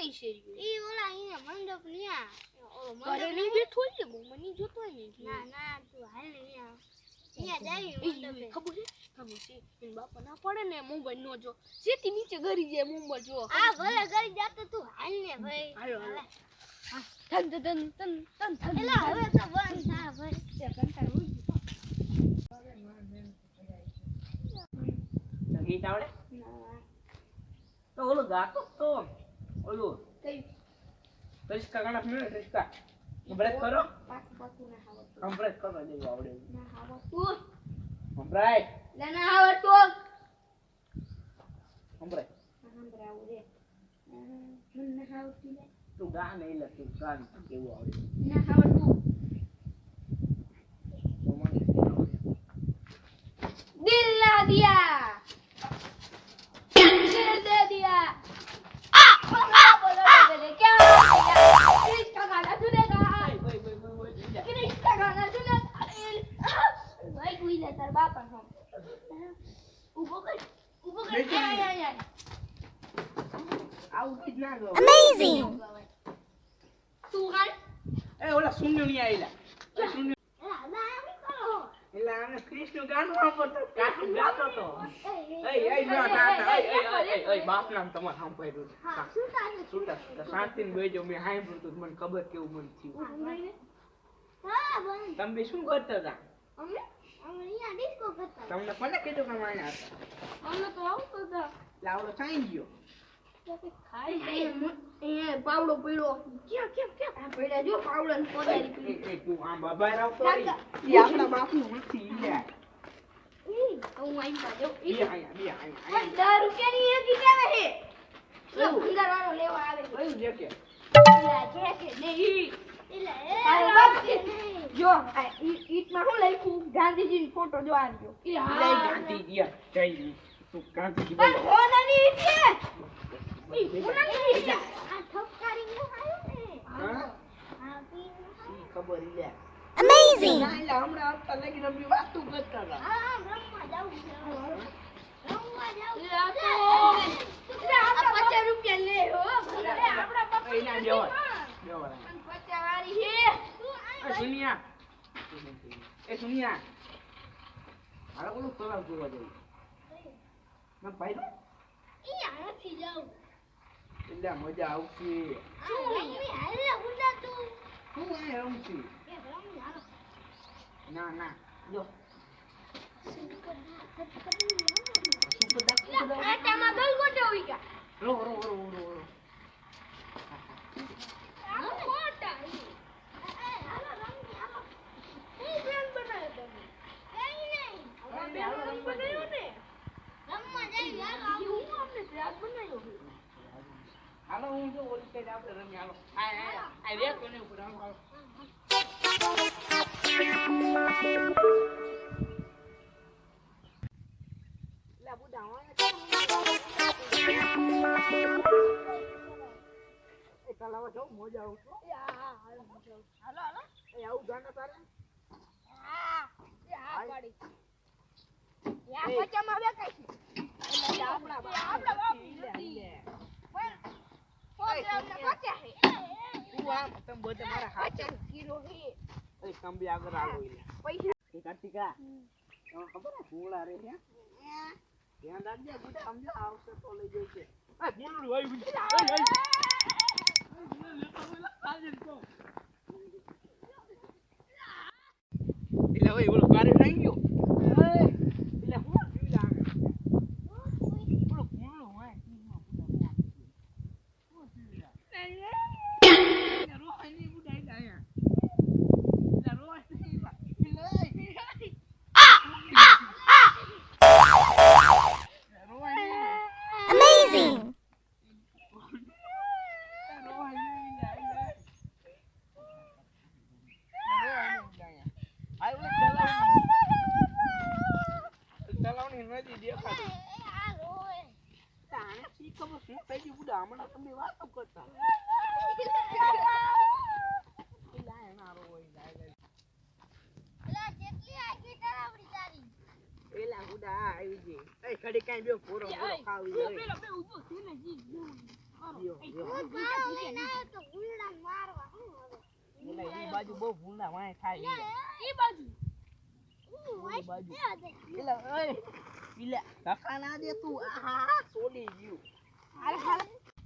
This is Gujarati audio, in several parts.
કઈ છે ઈ ઓલા અહીંયા મંડપ ન્યા ઓલો ઘરે મંડપ નહીં બેઠો છે બહુ મને જોતો નહીં ના ના તું હાલ ને ન્યા જાવી મંડપે ખબર છે એન બાપા ના પડે ને મોબાઈલ નો જો સીધી નીચે ગરી જાય મોબાઈલ જો આ ભલે કરી જાતો તું હાલ ને ભાઈ હાલો હાલો તન એલા હવે તો બંધ થા ભાઈ તે કંટાળ ઉઈ ગીત આવડે ના તો ઓલો ગાતો તો ઓલો કઈ કૃષ્કા ગાના ફિલ્મ કૃષ્કા બ્રેક કરો પાકું ના આવડતું કમ્પ્રેસ કરવા દેવું આવડે ના આવડતું કમ્પ્રેસ ના આવડતું કમ્પ્રેસ સંભળાવું રે મને ના આવડતું લે તું ગા નહીં લે તું ગાન કેવું આવડે ના આવડતું તો મને આવડે दिल ना दिया दिल दे दिया बोलो बोले क्या किसका गाना सुनेगा किसका गाना सुनेगा भाई कोई ना तेरा बाप हम ऊपर આવું કઈ ના ગયો અમેઝિંગ तू गान એ ઓલા શૂન્ય ની આઈલા શૂન્ય એલા ના એમ કરો એટલે આને કૃષ્ણ ગાનું વાપરતો કાઠું ગાતો તો એ ના એ બાપ નામ તમાર સાંભળ્યું હા સુતા ને છૂટા શાંતિને બેજો મેં સાંભળ્યું તું મને ખબર કેવું મન થયું હા બંધ તમે બે શું કરતા હતા हमने અહીંયા ડિસ્કો કરતા તમને કોને કીધું કે માયા હતા हमने तो आवतो था લાવડો ચાઈ ગયો ખાઈ એ પાવડો પડ્યો ક્યાં આ પડ્યા જો પાવડો ને પોદારી પડી એ તું આમ બાબા રાવતો કાકા. ઈ આપણા બાપનું નથી લે હું આઈ પાજો બે આયા પણ 10 રૂપિયાની એક કેવે હે લો એવું? અંદર વાળો લેવા આવે કયું છે કે પેલા છે કે નહીં એટલે તારો બાપ છે જો આ ઈટમાં હું લખ્યું ગાંધીજીનો ફોટો જો આવ્યો એ લઈ ગાંધી ગયા જઈ તું ગાંધી પણ સોનાની ઈટ છે ઈ સોનાની ઈટ છે આ ઠપકારી નું આવ્યું ને હા હા પીન ઈ ખબર લે અમેઝિંગ ના એટલે હમણાં આપતા લગી રમી વાતું કરતા હતા હા રમવા જાવું છે રમવા જાવું આ તો 50 રૂપિયા લે હો આપડા બાપ એ ના દેવાય દેવાય 50 વાળી છે એ સુનિયા એ સુનિયા હાલો બોલું તલાવ જોવા જવું ના ભાઈ નો ઈ આથી જાવું એટલે મજા આવશે આ રમી હાલે ઉડા તું શું આ રમશી કે રમી હાલો ના જો સુપર આટામાં ગલગોટો હોય કા રો આ ખોટા હાલો રમી હાલો એ પ્લાન બનાવ્યો તમે કઈ નહીં આ પ્લાન બનાવ્યો ને રમવા જઈ હાલો હું આપણે પ્લાન બનાવ્યો હાલો હું જો ઓલી સાઈડ આપણે રમી હાલો આ રે કોને ઉપર હાલો લા બુડા એ તલાવ જાવ મજા આવશે હાલો એ આવું ગાના તારે હા ગાડી યા પચામાં બેકાઈ છે આપણા બાપ તું આમ તમે બધે મારા હાચા કિલો હે એ કંબી આગળ આવો એટલે પૈસા એ કાર્તિકા તમને ખબર હે ભૂલા રે ત્યાં ધ્યાન રાખજે બુડા સમજો આવશે તો લઈ જઈ છે આ ભૂલું હોય એટલે ઓય ઓલો કારે થઈ ગયો એટલે હું પીલા ઓલો ભૂલું હોય રોહની બુડાઈ આયા રોહની અમેઝિંગ તલાવની નદી દેખાતી તાણે શી ખબર શું થઈ ગયું બુડા હમણાં તમે વાતો કરતા એલા જેટલી આગી તરાવડી તારી એલા બુડા આવી ગઈ એ ઘડી કાઈ બે પૂરો પૂરો ખાવી જાય પેલો બે ઉભો છે ને જી લ્યો, લ્યો. હું પાડો લઈને આવ્યો તો ઉલડા મારવા હું હવે એટલે ઈ બાજુ બહુ ભૂંડા વાંય થાય છે. ઈ બાજુ હું બાજુ. વાઈટ એટલે ઓય એટલે ધક્કા ના દે તું આહા છોડી ગયું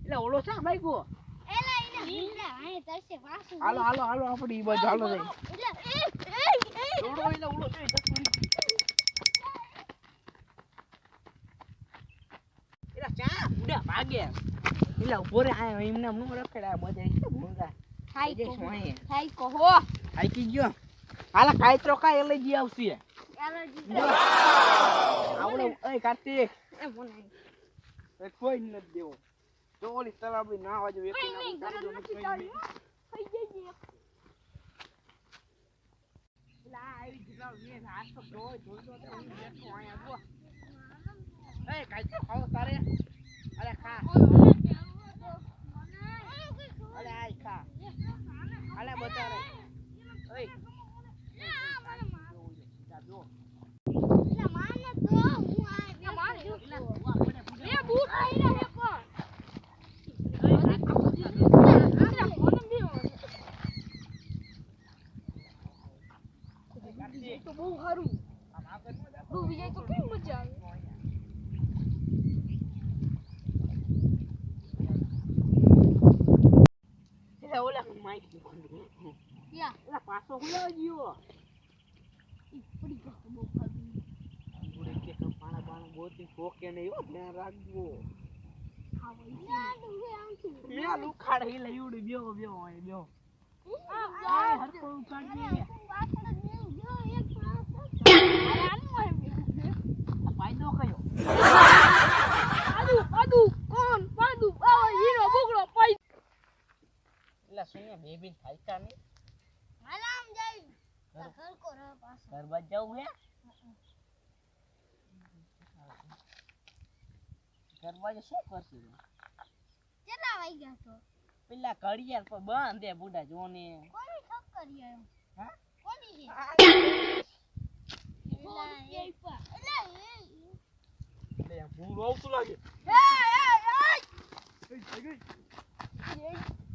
એટલે ઓલો શા ભાગ્યો એલા એને ઉલડા આય તરસે વાસુ હાલો હાલો હાલો આપણે ઈ બાજુ હાલો જઈ એટલે ઓલો એટલે ઓલો જોઈ જતું એલા ચા ઉડા ભાગે એટલે ઉભો રે આ એમને નો રખડા બધા છે ભૂંડા હાઈ જે કહો સોય હાઈ કહો આઈ કી ગયો હાલા કાઈત્રો કા એટલે જી આવશે આવડે ઓય કાર્તિક એ મને એ કોઈ નથી દેવો તો ઓલી તલાબડી ના વાજો એક કઈ નહીં ગરમ નથી ચાલી થઈ જઈએ લા આવી જરા વે હાથ તો ધોઈ ધોઈ તો હું બેઠો આયા જો એ કાઈત્રો ખાવ તારે અરે ખા અરે આઈ ખા અલે બતારે ઓય જો એટલે માને તો હું આ મારે બે એ બૂટ આઈ રહ્યા કોણ તો બહુ સારું ડૂબી જાય તો કેવી મજા આવે એટલે ઓલા માઈક યા ઓલા પાછો હુયો ગયો પડી ગયો બહુ સારું ગુડે કે તો પાણા બાણા ગોતી કોકે ને યો ધ્યાન રાખજો મે લુખાડ હી લઈ ઉડી બેહો બેહો અહીં બેહો આ હરકો ઉકાડી ફાયદો કયો પાદુ કોણ પાદુ આ હીરો બોકડો પાઈ એટલે સુનિયા બેબી થાયકા ને હાલામ જઈ ઘર કો ર પાછો ઘર બાજ જાવું હે ઘર બાજ શું કરશે કેટલા વાગ્યા તો પેલા ઘડિયાળ પર બાંધે બુડા જોને કોની ઠક્કર આયો હા કોની છે એટલે ભૂરો આવતું લાગે એ